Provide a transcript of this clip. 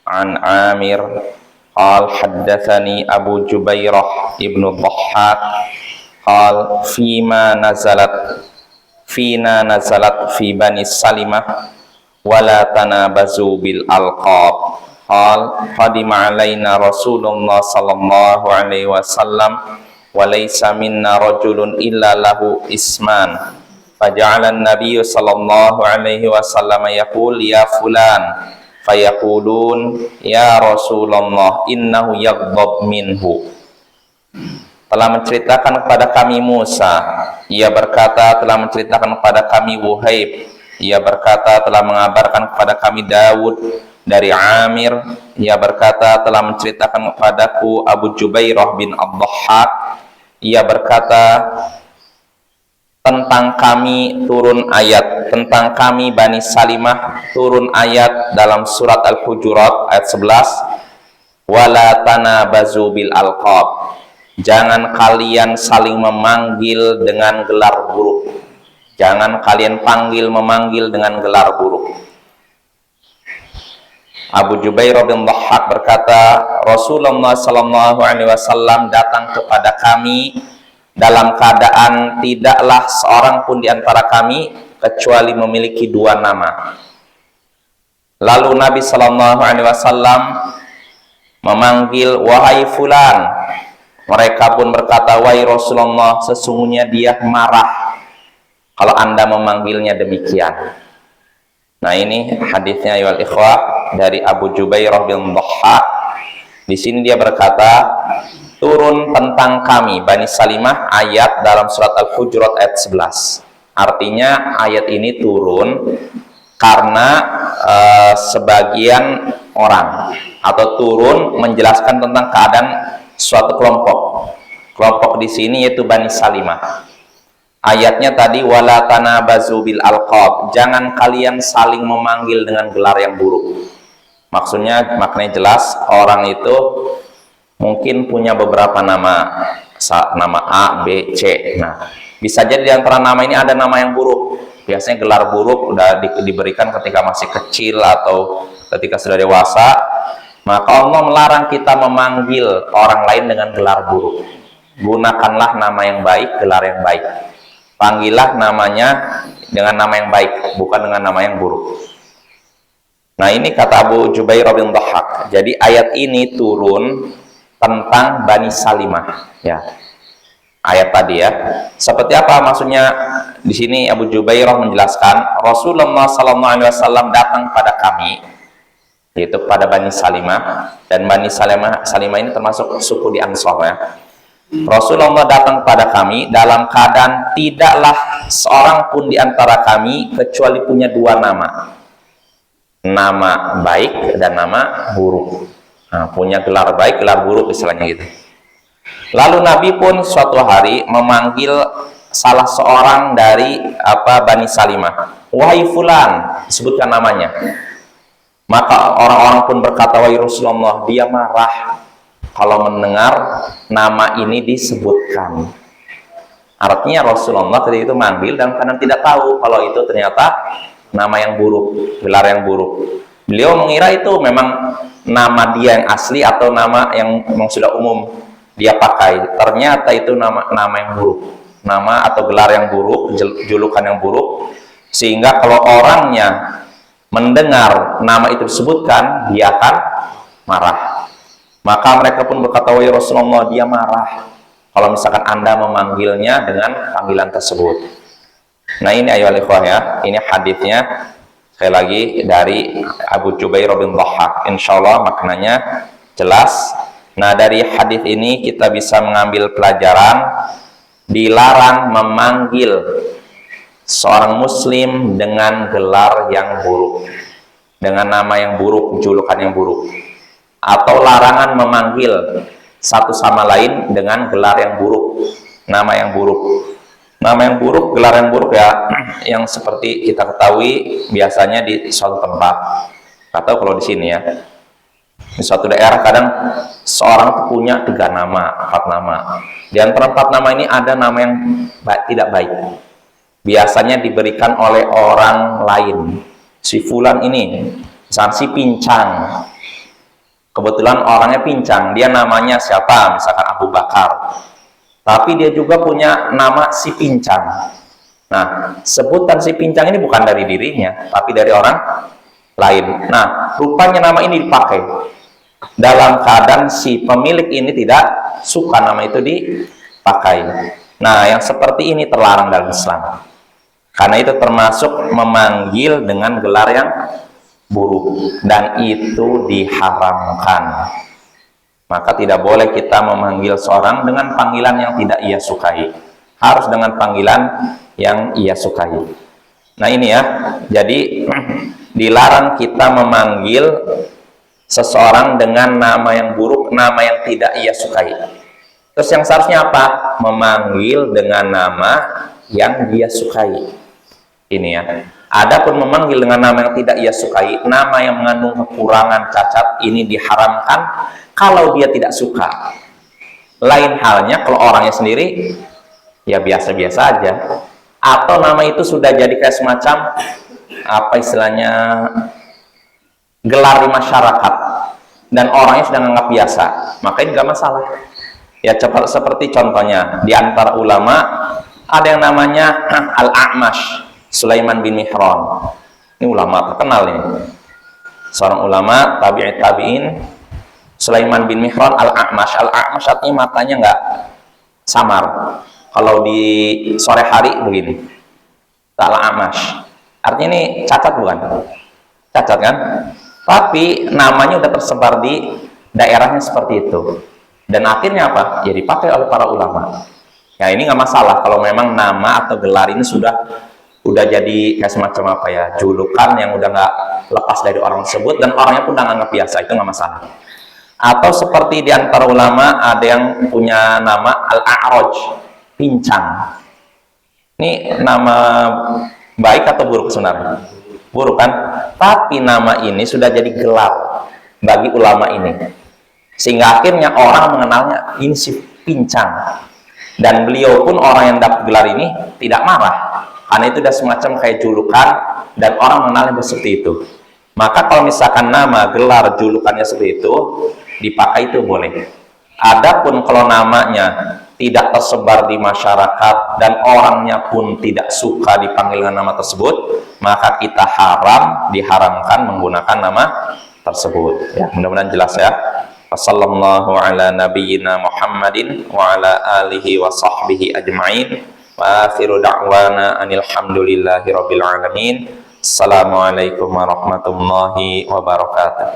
an Amir qal haddatsani Abu Jubairah ibnu Dhahhak qal fina nazalat fi Bani Salimah wala tanabazu bil alqab qal qadima alaina Rasulullah sallallahu alaihi wasallam wa laysa minna rajulun illa lahu isman faja'ala an-nabiy sallallahu alaihi wasallam yaqul ya fulan fayaqulun ya Rasulullah innahu yaghdab minhu. Telah menceritakan kepada kami Musa, ia berkata telah menceritakan kepada kami Wuhaib, ia berkata telah mengabarkan kepada kami Daud dari Amir, ia berkata telah menceritakan kepadaku Abu Jubairah bin Ad-Dhahhak, ia berkata tentang kami turun ayat, tentang kami Bani Salimah turun ayat dalam surat Al-Hujurat ayat 11, wala tanabazu bil alqab, jangan kalian saling memanggil dengan gelar buruk, jangan kalian memanggil dengan gelar buruk. Abu Jubairah bin Dhahhak berkata, Rasulullah sallallahu alaihi wasallam datang kepada kami dalam keadaan tidaklah seorang pun di antara kami kecuali memiliki dua nama. Lalu Nabi sallallahu alaihi wasallam memanggil wahai fulan. Mereka pun berkata, wahai Rasulullah, sesungguhnya dia marah kalau Anda memanggilnya demikian. Nah, ini hadisnya ya ikhwah dari Abu Jubairah bin Dhahhak. Di sini dia berkata, turun tentang kami Bani Salimah ayat dalam surat Al-Hujurat ayat 11. Artinya ayat ini turun karena sebagian orang, atau turun menjelaskan tentang keadaan suatu kelompok. Kelompok di sini yaitu Bani Salimah. Ayatnya tadi wala tanabazu bil alqab, jangan kalian saling memanggil dengan gelar yang buruk. Maksudnya maknanya jelas, orang itu mungkin punya beberapa nama, nama A, B, C. Nah, bisa jadi di antara nama ini ada nama yang buruk. Biasanya gelar buruk udah diberikan ketika masih kecil atau ketika sudah dewasa. Maka Allah melarang kita memanggil orang lain dengan gelar buruk. Gunakanlah nama yang baik, gelar yang baik. Panggillah namanya dengan nama yang baik, bukan dengan nama yang buruk. Nah, ini kata Abu Jubairah bin Dhahhak. Jadi ayat ini turun tentang Bani Salimah, ya. Ayat tadi ya. Seperti apa maksudnya? Di sini Abu Jubairah menjelaskan, Rasulullah SAW datang pada kami, yaitu pada Bani Salimah, dan Bani Salimah ini termasuk suku di Ansor ya. Rasulullah datang pada kami dalam keadaan tidaklah seorang pun di antara kami kecuali punya dua nama. Nama baik dan nama buruk. Nah, punya gelar baik, gelar buruk istilahnya gitu. Lalu Nabi pun suatu hari memanggil salah seorang dari Bani Salimah. Wahai fulan, disebutkan namanya. Maka orang-orang pun berkata, wahai Rasulullah, dia marah kalau mendengar nama ini disebutkan. Artinya Rasulullah ketika itu manggil dan karena tidak tahu kalau itu ternyata nama yang buruk, gelar yang buruk. Beliau mengira itu memang nama dia yang asli atau nama yang memang sudah umum dia pakai. Ternyata itu nama yang buruk, nama atau gelar yang buruk, julukan yang buruk, sehingga kalau orangnya mendengar nama itu disebutkan, dia akan marah. Maka mereka pun berkata, wahai Rasulullah, dia marah kalau misalkan Anda memanggilnya dengan panggilan tersebut. Nah, ini ayolah ikhwah ya, ini hadisnya sekali lagi dari Abu Jubairah bin Dhahhak. Insyaallah maknanya jelas. Nah, dari hadis ini kita bisa mengambil pelajaran dilarang memanggil seorang muslim dengan gelar yang buruk, dengan nama yang buruk, julukan yang buruk, atau larangan memanggil satu sama lain dengan gelar yang buruk, nama yang buruk. Nama yang buruk, gelar yang buruk ya, yang seperti kita ketahui biasanya di suatu tempat, atau kalau di sini ya, di suatu daerah kadang seorang punya 3 nama, 4 nama. Di antara 4 nama ini ada nama yang tidak baik. Biasanya diberikan oleh orang lain. Si fulan ini, misalnya si pincang. Kebetulan orangnya pincang, dia namanya siapa? Misalkan Abu Bakar. Tapi dia juga punya nama si pincang. Nah, sebutan si pincang ini bukan dari dirinya, tapi dari orang lain. Nah, rupanya nama ini dipakai dalam keadaan si pemilik ini tidak suka nama itu dipakai. Nah, yang seperti ini terlarang dalam Islam. Karena itu termasuk memanggil dengan gelar yang buruk, dan itu diharamkan. Maka tidak boleh kita memanggil seorang dengan panggilan yang tidak ia sukai. Harus dengan panggilan yang ia sukai. Nah ini ya, jadi dilarang kita memanggil seseorang dengan nama yang buruk, nama yang tidak ia sukai. Terus yang seharusnya apa? Memanggil dengan nama yang dia sukai. Ini ya. Adapun memanggil dengan nama yang tidak ia sukai, nama yang mengandung kekurangan, cacat, ini diharamkan kalau dia tidak suka. Lain halnya kalau orangnya sendiri ya biasa-biasa aja, atau nama itu sudah jadi kayak semacam apa istilahnya gelar di masyarakat dan orangnya sudah menganggap biasa, maka ini nggak masalah ya. Cepat seperti contohnya di antara ulama ada yang namanya Al-A'mash Sulaiman bin Mihran. Ini ulama terkenal ini, seorang ulama tabi'in Sulaiman bin Mihran Al-A'mash. Al-A'mash artinya matanya nggak samar. Kalau di sore hari begini, Al-A'mash artinya ini cacat bukan? Cacat kan? Tapi namanya udah tersebar di daerahnya seperti itu, dan akhirnya apa? Ya dipakai oleh para ulama. Ya ini nggak masalah kalau memang nama atau gelar ini udah jadi kayak semacam apa ya, julukan yang udah nggak lepas dari orang tersebut dan orangnya pun udah nganggap biasa, itu nggak masalah. Atau seperti di antara ulama ada yang punya nama Al-A'raj, pincang. Ini nama baik atau buruk sebenarnya? Buruk kan? Tapi nama ini sudah jadi gelar bagi ulama ini, sehingga akhirnya orang mengenalnya ini si pincang, dan beliau pun orang yang dapat gelar ini tidak marah karena itu sudah semacam kayak julukan dan orang mengenalnya seperti itu. Maka kalau misalkan nama, gelar, julukannya seperti itu dipakai, itu boleh. Adapun kalau namanya tidak tersebar di masyarakat dan orangnya pun tidak suka dipanggil dengan nama tersebut, maka kita diharamkan menggunakan nama tersebut. Ya, mudah-mudahan jelas ya. Wassallallahu ala nabiyyina Muhammadin wa ala alihi wa sahbihi ajma'in. Wa akhiru da'wana anil hamdulillahi rabbil alamin. Assalamualaikum warahmatullahi wabarakatuh.